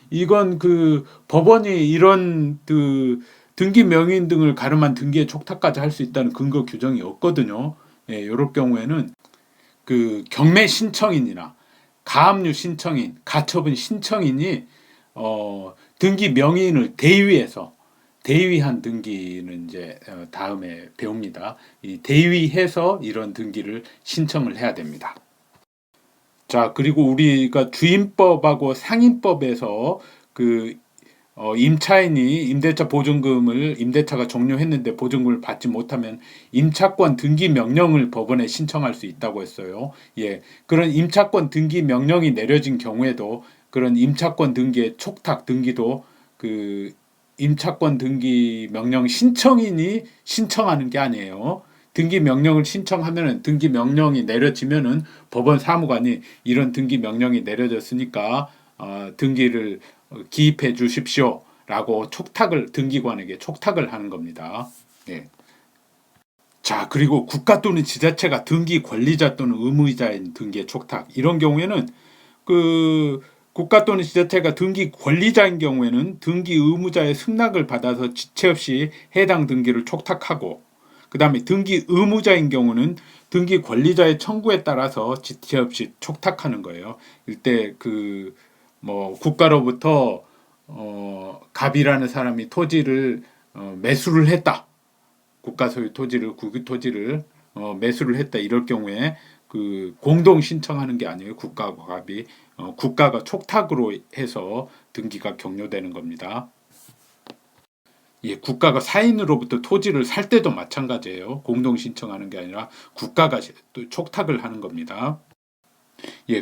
Speaker 1: 이건 그 법원이 이런 그 등기 명의인 등을 가름한 등기의 촉탁까지 할 수 있다는 근거 규정이 없거든요. 이럴 경우에는 그 경매 신청인이나 가압류 신청인, 가처분 신청인이 등기 명의인을 대위한 등기는 이제 다음에 배웁니다. 이 대위해서 이런 등기를 신청을 해야 됩니다. 자, 그리고 우리가 주임법하고 상임법에서 그 임차인이 임대차 보증금을 임대차가 종료했는데 보증금을 받지 못하면 임차권 등기 명령을 법원에 신청할 수 있다고 했어요. 그런 임차권 등기 명령이 내려진 경우에도 그런 임차권 등기의 촉탁 등기도 그 임차권 등기 명령 신청인이 신청하는 게 아니에요. 등기 명령을 신청하면은 등기 명령이 내려지면은 법원 사무관이 이런 등기 명령이 내려졌으니까 등기를 기입해 주십시오라고 등기관에게 촉탁을 하는 겁니다. 자, 그리고 국가 또는 지자체가 등기 권리자 또는 의무자인 등기의 촉탁 이런 경우에는 그 국가 또는 지자체가 등기 권리자인 경우에는 등기 의무자의 승낙을 받아서 지체 없이 해당 등기를 촉탁하고 그 다음에 등기 의무자인 경우는 등기 권리자의 청구에 따라서 지체 없이 촉탁하는 거예요. 이때 국가로부터 갑이라는 사람이 토지를 매수를 했다. 국가 소유 토지를 국유 토지를 매수를 했다. 이럴 경우에 그 공동 신청하는 게 아니에요. 국가와 갑이 국가가 촉탁으로 해서 등기가 격려되는 겁니다. 국가가 사인으로부터 토지를 살 때도 마찬가지예요. 공동 신청하는 게 아니라 국가가 또 촉탁을 하는 겁니다.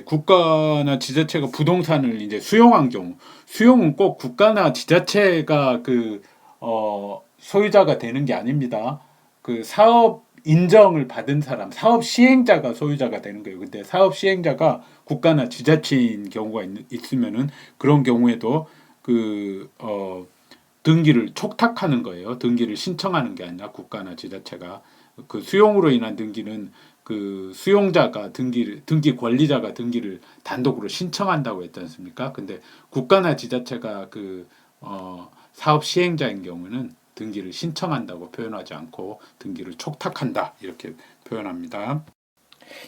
Speaker 1: 국가나 지자체가 부동산을 이제 수용한 경우, 수용은 꼭 국가나 지자체가 소유자가 되는 게 아닙니다. 그 사업 인정을 받은 사람, 사업 시행자가 소유자가 되는 거예요. 근데 사업 시행자가 국가나 지자체인 경우가 있으면은 그런 경우에도 등기를 촉탁하는 거예요. 등기를 신청하는 게 아니라 국가나 지자체가 그 수용으로 인한 등기는 그 수용자가 등기 권리자가 등기를 단독으로 신청한다고 했지 않습니까? 근데 국가나 지자체가 사업 시행자인 경우는 등기를 신청한다고 표현하지 않고 등기를 촉탁한다 이렇게 표현합니다.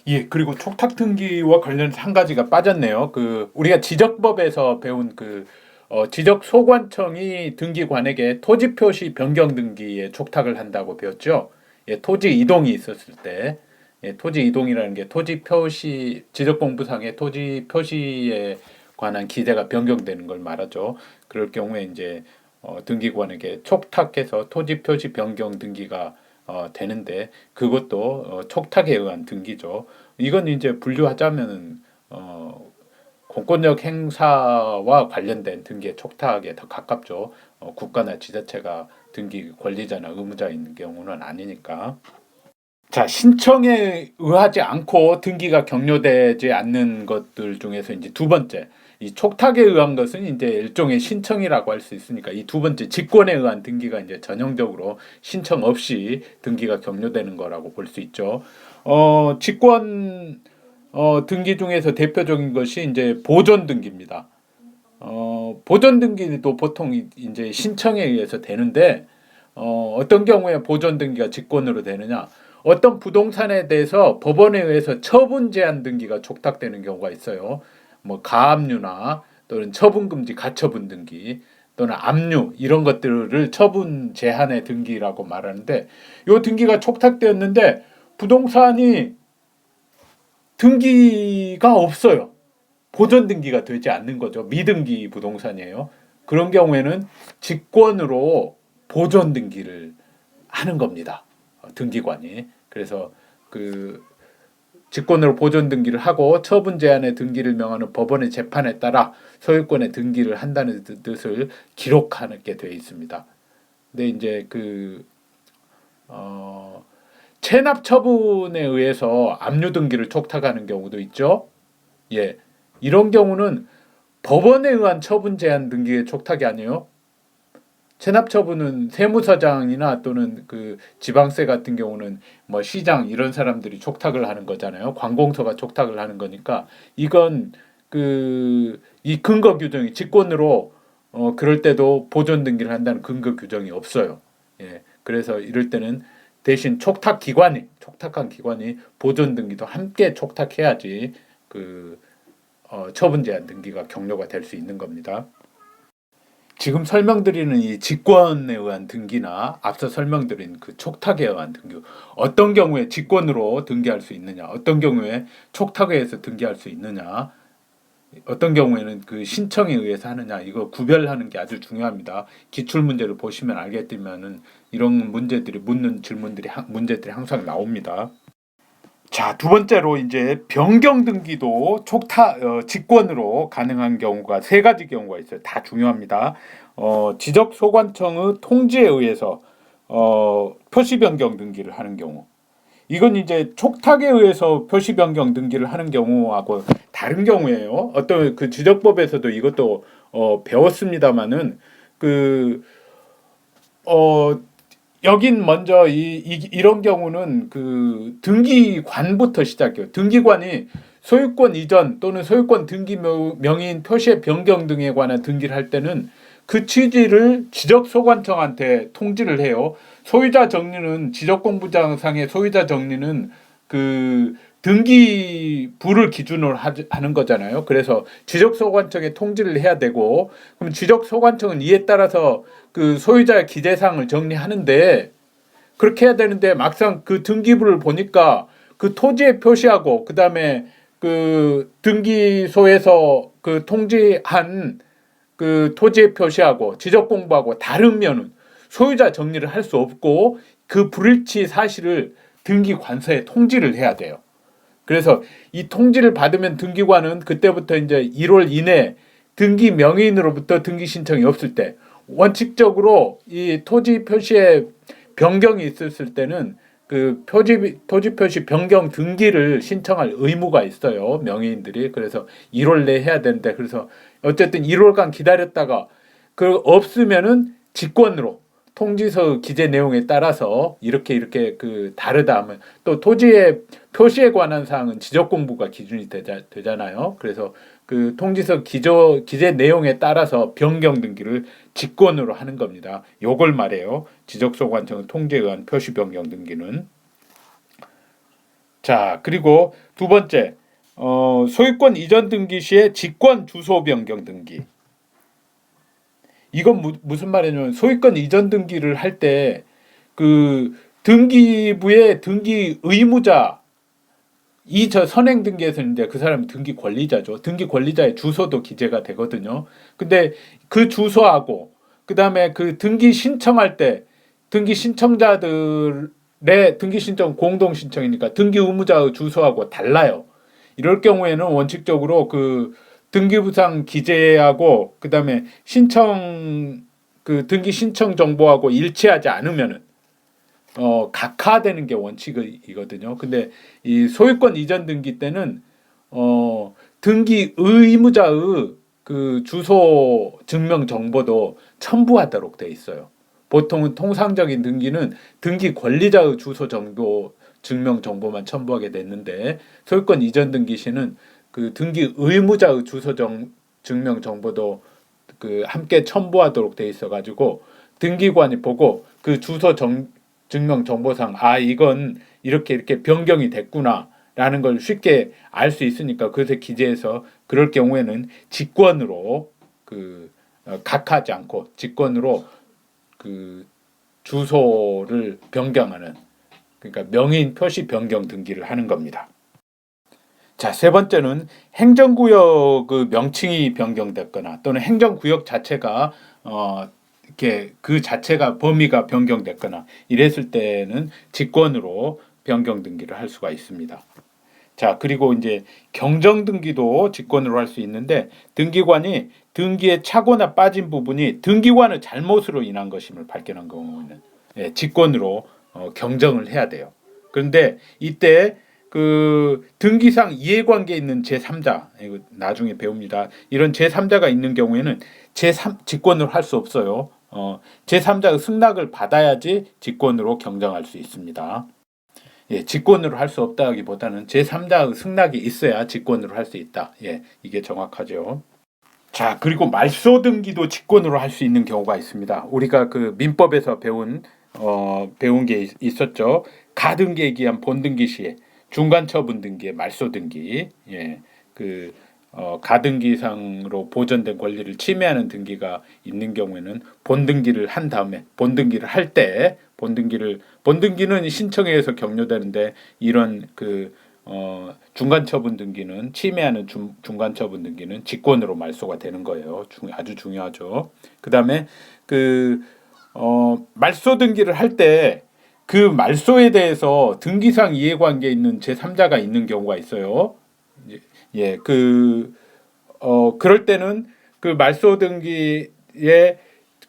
Speaker 1: 예, 그리고 촉탁 등기와 관련해서 한 가지가 빠졌네요. 우리가 지적법에서 배운 지적소관청이 등기관에게 토지 표시 변경 등기에 촉탁을 한다고 배웠죠. 예, 토지 이동이 있었을 때, 예, 토지 이동이라는 게 토지 표시 지적공부상의 토지 표시에 관한 기재가 변경되는 걸 말하죠. 그럴 경우에 이제 등기관에게 촉탁해서 토지 표시 변경 등기가 되는데 그것도 촉탁에 의한 등기죠. 이건 이제 분류하자면은 공권력 행사와 관련된 등기의 촉탁에 더 가깝죠. 국가나 지자체가 등기 권리자나 의무자인 경우는 아니니까. 자, 신청에 의하지 않고 등기가 격려되지 않는 것들 중에서 이제 두 번째, 이 촉탁에 의한 것은 이제 일종의 신청이라고 할 수 있으니까 이 두 번째 직권에 의한 등기가 이제 전형적으로 신청 없이 등기가 격려되는 거라고 볼 수 있죠. 직권 등기 중에서 대표적인 것이 이제 보존 등기입니다. 보존 등기도 보통 이제 신청에 의해서 되는데 어떤 경우에 보존 등기가 직권으로 되느냐? 어떤 부동산에 대해서 법원에 의해서 처분 제한 등기가 촉탁되는 경우가 있어요. 뭐 가압류나 또는 처분금지 가처분 등기 또는 압류 이런 것들을 처분 제한의 등기라고 말하는데 이 등기가 촉탁되었는데 부동산이 등기가 없어요. 보존 등기가 되지 않는 거죠. 미등기 부동산이에요. 그런 경우에는 직권으로 보존 등기를 하는 겁니다. 등기관이. 그래서 직권으로 보존 등기를 하고 처분 제한의 등기를 명하는 법원의 재판에 따라 소유권의 등기를 한다는 뜻을 기록하게 되어 있습니다. 근데 이제 체납 처분에 의해서 압류 등기를 촉탁하는 경우도 있죠. 예. 이런 경우는 법원에 의한 처분 제한 등기의 촉탁이 아니에요. 체납 처분은 세무서장이나 또는 지방세 같은 경우는 뭐 시장 이런 사람들이 촉탁을 하는 거잖아요. 관공서가 촉탁을 하는 거니까 이건 이 근거 규정이 직권으로 그럴 때도 보존 등기를 한다는 근거 규정이 없어요. 예. 그래서 이럴 때는 대신 촉탁한 기관이 보존 등기도 함께 촉탁해야지 처분 제한 등기가 격려가 될 수 있는 겁니다. 지금 설명드리는 이 직권에 의한 등기나 앞서 설명드린 촉탁에 의한 등기 어떤 경우에 직권으로 등기할 수 있느냐 어떤 경우에 촉탁에 의해서 등기할 수 있느냐 어떤 경우에는 신청에 의해서 하느냐 이거 구별하는 게 아주 중요합니다. 기출문제를 보시면 알겠지만은 이런 문제들이 문제들이 항상 나옵니다. 자, 두 번째로 이제 변경 등기도 직권으로 가능한 경우가 세 가지 경우가 있어요. 다 중요합니다. 지적소관청의 통지에 의해서 표시 변경 등기를 하는 경우. 이건 이제 촉탁에 의해서 표시 변경 등기를 하는 경우하고 다른 경우예요. 어떤 지적법에서도 이것도 배웠습니다마는 여긴 먼저 이런 경우는 등기관부터 시작해요. 등기관이 소유권 이전 또는 소유권 등기 명의인 표시의 변경 등에 관한 등기를 할 때는 그 취지를 지적소관청한테 통지를 해요. 소유자 정리는 지적공부장상의 소유자 정리는 등기부를 기준으로 하는 거잖아요. 그래서 지적소관청에 통지를 해야 되고 그럼 지적소관청은 이에 따라서 소유자의 기재사항을 정리하는데 그렇게 해야 되는데 막상 등기부를 보니까 토지에 표시하고 그 다음에 등기소에서 통지한 토지에 표시하고 지적공부하고 다르면은 소유자 정리를 할 수 없고 불일치 사실을 등기관서에 통지를 해야 돼요. 그래서 이 통지를 받으면 등기관은 그때부터 이제 1월 이내 등기 명의인으로부터 등기 신청이 없을 때 원칙적으로 이 토지 표시에 변경이 있었을 때는 토지 표시 변경 등기를 신청할 의무가 있어요. 명의인들이. 그래서 1월 내에 해야 되는데 그래서 어쨌든 1월간 기다렸다가 없으면은 직권으로 통지서 기재 내용에 따라서 이렇게 그 다르다 하면, 또 토지의 표시에 관한 사항은 지적 공부가 기준이 되잖아요. 그래서 그 통지서 기재 내용에 따라서 변경 등기를 직권으로 하는 겁니다. 요걸 말해요. 지적소관청은 통지에 의한 표시 변경 등기는. 자, 그리고 두 번째, 소유권 이전 등기 시에 직권 주소 변경 등기. 이건 무슨 말이냐면, 소유권 이전 등기를 할 때 그 등기부의 등기 의무자, 저 선행 등기에서는 이제 그 사람이 등기 권리자죠. 등기 권리자의 주소도 기재가 되거든요. 근데 그 주소하고 그다음에 그 등기 신청할 때 등기 신청자들의 등기 신청 공동 신청이니까 등기 의무자의 주소하고 달라요. 이럴 경우에는 원칙적으로 그 등기부상 기재하고 그다음에 신청 그 등기 신청 정보하고 일치하지 않으면은 각하되는 게 원칙이거든요. 근데 이 소유권 이전 등기 때는 등기 의무자의 그 주소 증명 정보도 첨부하도록 돼 있어요. 보통은 통상적인 등기는 등기 권리자의 주소 정도 증명 정보만 첨부하게 됐는데, 소유권 이전 등기 시는 그 등기 의무자의 주소 증명 정보도 그 함께 첨부하도록 돼 있어 가지고 등기관이 보고 그 주소 증명 정보상 이건 이렇게 변경이 됐구나라는 걸 쉽게 알 수 있으니까, 그래서 기재해서 그럴 경우에는 직권으로 각하지 않고 직권으로 그 주소를 변경하는, 그러니까 명의 표시 변경 등기를 하는 겁니다. 자, 세 번째는 행정구역 그 명칭이 변경됐거나 또는 행정구역 자체가 이렇게 그 자체가 범위가 변경됐거나 이랬을 때는 직권으로 변경 등기를 할 수가 있습니다. 자, 그리고 이제 경정 등기도 직권으로 할 수 있는데, 등기관이 등기에 차거나 빠진 부분이 등기관의 잘못으로 인한 것임을 발견한 경우에는 직권으로 경정을 해야 돼요. 그런데 이때 그 등기상 이해관계 있는 제3자, 이거 나중에 배웁니다. 이런 제3자가 있는 경우에는 직권으로 할 수 없어요. 제3자의 승낙을 받아야지 직권으로 경정할 수 있습니다. 직권으로 할 수 없다기보다는 제3자의 승낙이 있어야 직권으로 할 수 있다. 이게 정확하죠. 자, 그리고 말소 등기도 직권으로 할 수 있는 경우가 있습니다. 우리가 그 민법에서 배운 게 있었죠. 가등기에 기한 본등기 시에 중간 처분 등기의 말소 등기, 가등기상으로 보존된 권리를 침해하는 등기가 있는 경우에는 본등기를 한 다음에 본등기를 할 때 본등기는 신청에 의해서 격려되는데, 이런 중간 처분 등기는 침해하는 중간 처분 등기는 직권으로 말소가 되는 거예요. 아주 중요하죠. 그다음에 말소 등기를 할 때 그 말소에 대해서 등기상 이해관계 있는 제3자가 있는 경우가 있어요. 그럴 때는 그 말소 등기에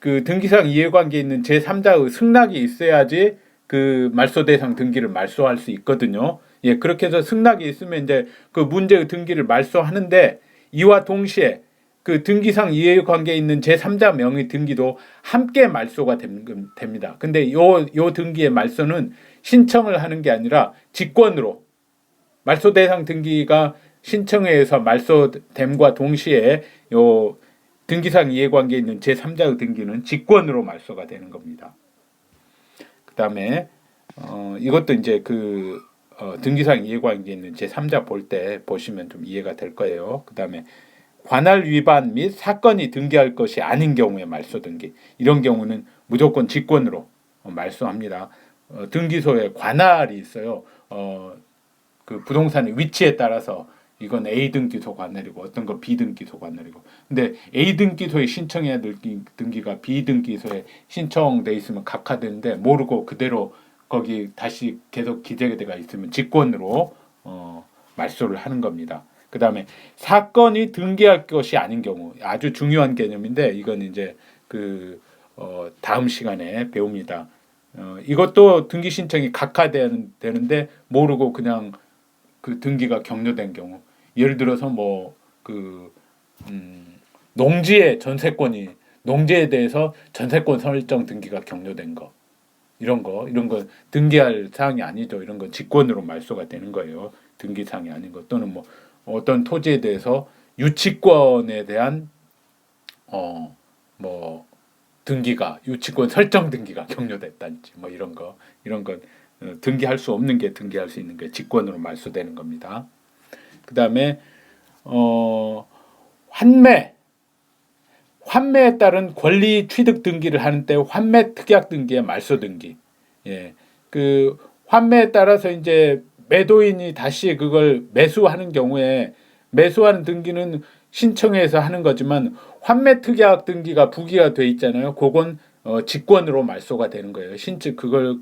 Speaker 1: 그 등기상 이해관계 있는 제3자의 승낙이 있어야지 그 말소 대상 등기를 말소할 수 있거든요. 그렇게 해서 승낙이 있으면 이제 그 문제의 등기를 말소하는데, 이와 동시에 그 등기상 이해관계 있는 제3자 명의 등기도 함께 말소가 됩니다. 근데 요 등기의 말소는 신청을 하는 게 아니라 직권으로, 말소 대상 등기가 신청에 의해서 말소됨과 동시에 요 등기상 이해관계 있는 제3자의 등기는 직권으로 말소가 되는 겁니다. 그다음에 이것도 이제 등기상 이해관계 있는 제3자 볼 때 보시면 좀 이해가 될 거예요. 그다음에 관할 위반 및 사건이 등기할 것이 아닌 경우에 말소 등기, 이런 경우는 무조건 직권으로 말소합니다. 등기소에 관할이 있어요. 그 부동산의 위치에 따라서 이건 A 등기소 관할이고 어떤 거 B 등기소 관할이고, 근데 A 등기소에 신청해야 될 등기가 B 등기소에 신청돼 있으면 각하되는데, 모르고 그대로 거기 다시 계속 기재가 있으면 직권으로 말소를 하는 겁니다. 그 다음에 사건이 등기할 것이 아닌 경우, 아주 중요한 개념인데 이건 이제 다음 시간에 배웁니다. 이것도 등기 신청이 각하되는데 모르고 그냥 그 등기가 격려된 경우, 예를 들어서 농지의 전세권이 농지에 대해서 전세권 설정 등기가 격려된 거, 이런 거 등기할 사항이 아니죠. 이런 건 직권으로 말소가 되는 거예요. 등기 사항이 아닌 것. 또는 뭐 어떤 토지에 대해서 유치권에 대한 뭐 등기가, 유치권 설정 등기가 격려됐다든지 뭐 이런 건 등기할 수 없는 게 등기할 수 있는 게 직권으로 말소되는 겁니다. 그다음에 환매에 따른 권리 취득 등기를 하는 때 환매 특약 등기의 말소 등기. 예. 그 환매에 따라서 이제 매도인이 다시 그걸 매수하는 경우에 매수하는 등기는 신청해서 하는 거지만 환매 특약 등기가 부기가 돼 있잖아요. 그건 직권으로 말소가 되는 거예요.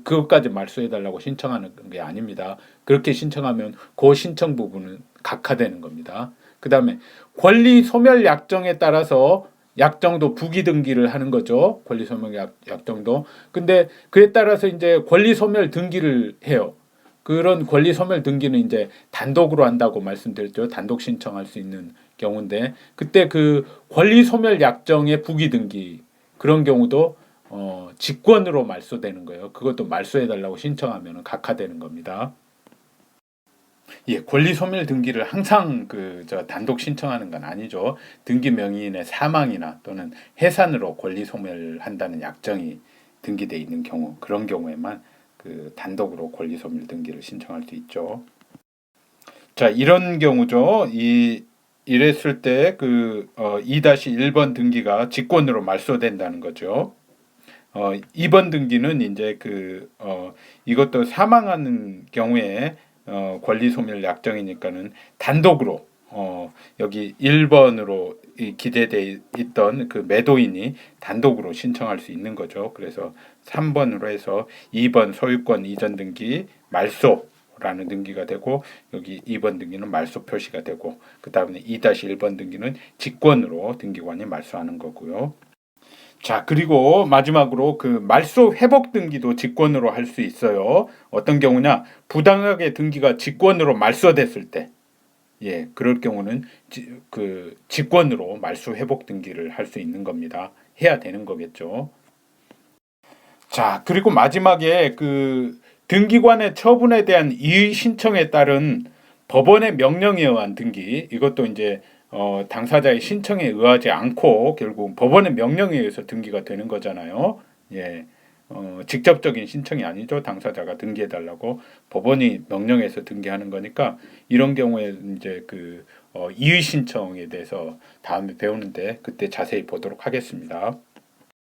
Speaker 1: 그것까지 말소해 달라고 신청하는 게 아닙니다. 그렇게 신청하면 그 신청 부분은 각하되는 겁니다. 그다음에 권리 소멸 약정에 따라서 약정도 부기 등기를 하는 거죠. 권리 소멸 약정도. 근데 그에 따라서 이제 권리 소멸 등기를 해요. 그런 권리 소멸 등기는 이제 단독으로 한다고 말씀드렸죠. 단독 신청할 수 있는 경우인데 그때 그 권리 소멸 약정의 부기 등기 그런 경우도 직권으로 말소되는 거예요. 그것도 말소해 달라고 신청하면 각하되는 겁니다. 예, 권리 소멸 등기를 항상 단독 신청하는 건 아니죠. 등기 명의인의 사망이나 또는 해산으로 권리 소멸한다는 약정이 등기돼 있는 경우, 그런 경우에만 단독으로 권리 소멸 등기를 신청할 수 있죠. 자, 이런 경우죠. 이랬을 때 2-1번 등기가 직권으로 말소된다는 거죠. 2번 등기는 이제 이것도 사망하는 경우에 권리 소멸 약정이니까는 단독으로 여기 1번으로 기재돼 있던 그 매도인이 단독으로 신청할 수 있는 거죠. 그래서 3번으로 해서 2번 소유권 이전 등기 말소라는 등기가 되고 여기 2번 등기는 말소 표시가 되고 그다음에 2-1번 등기는 직권으로 등기관이 말소하는 거고요. 자, 그리고 마지막으로 말소 회복 등기도 직권으로 할 수 있어요. 어떤 경우냐? 부당하게 등기가 직권으로 말소됐을 때, 예, 그럴 경우는 직권으로 말소 회복 등기를 할 수 있는 겁니다. 해야 되는 거겠죠. 자, 그리고 마지막에 등기관의 처분에 대한 이의 신청에 따른 법원의 명령에 의한 등기, 이것도 이제 당사자의 신청에 의하지 않고 결국 법원의 명령에 의해서 등기가 되는 거잖아요. 예, 직접적인 신청이 아니죠. 당사자가 등기해 달라고 법원이 명령해서 등기하는 거니까 이런 경우에 이제 이의 신청에 대해서 다음에 배우는데 그때 자세히 보도록 하겠습니다.